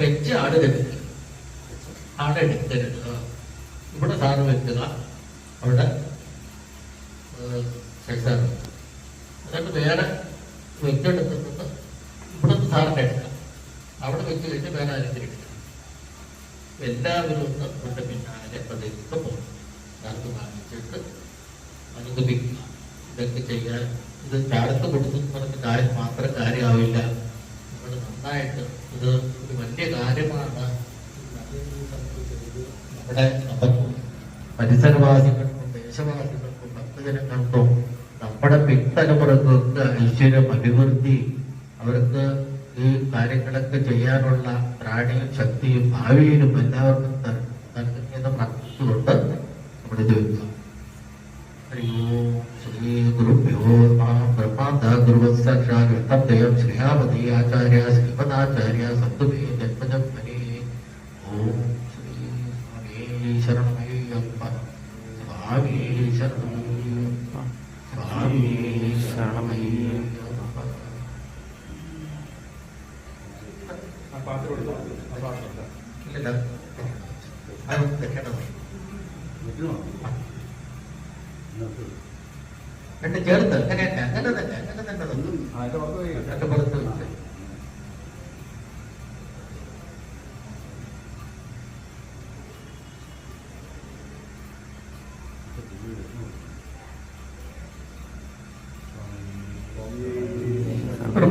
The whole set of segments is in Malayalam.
വെച്ച് ആടെടുക്കുക. ആടെടുക്കരുത്. ഇവിടെ സാറ് വെക്കുക, അവിടെ സാറ് എന്നിട്ട് വേറെ വെച്ചെടുക്കുന്നത് ഇവിടുന്ന് സാറിൻ്റെ എടുക്കാം. അവിടെ വെച്ച് കഴിഞ്ഞ് വേറെ ആരെങ്കിലും എടുക്കാം. എല്ലാവരും ഒന്ന് അവരുടെ പിന്നാലെ പതുക്കെ പോകും. സാർക്ക് വാങ്ങിച്ചിട്ട് അനുഗമിക്കുക. ഇതൊക്കെ ചെയ്യാൻ ഇത് ചാടത്ത് കൊടുത്തു പറഞ്ഞ കാര്യം മാത്രം കാര്യമാവില്ല. നമ്മൾ നന്നായിട്ട് ഇത് ഒരു വലിയ കാര്യമാണ്. നമ്മുടെ പരിസരവാസികൾക്കും ദേശവാസികൾക്കും ഭക്തജനങ്ങൾക്കും നമ്മുടെ പിൻതലമുറകൾക്ക് ഐശ്വര്യം, അഭിവൃദ്ധി, അവർക്ക് ഈ കാര്യങ്ങളൊക്കെ ചെയ്യാനുള്ള ത്രാണിയും ശക്തിയും ഭാവിയിലും എല്ലാവർക്കും നൽകുന്ന പ്രാർത്ഥിച്ചുകൊണ്ട് നമ്മളിത് വെക്കുക. ശ്രീ ഗുരുഭ്യോ ബ്രഹ്മാന്ത ഗുരുവത്സാക്ഷാദയം ശ്രീയാപതി ആചാര്യ ശ്രീമദാചാര്യ സന്തുഭേ ജന്മജം ഹരേ. ഓം ശ്രീ സ്വാമി ശരണമയ്യപ്പ. സ്വാമി ശരണമയ്യപ്പ. സ്വാമി ശരണമയ്യപ്പ. ഇല്ല അതൊന്നും തെക്കേണ്ടത് രണ്ട് ചേർത്ത് അങ്ങനെ അങ്ങനെ തന്നെ അങ്ങനെ തന്നെ രണ്ട് പുറത്ത് വെച്ച്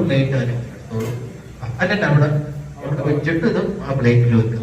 പ്ലേറ്റ് അല്ലെ അവിടെ വെച്ചിട്ട് ഇതും ആ പ്ലേറ്റിൽ വെക്കുക.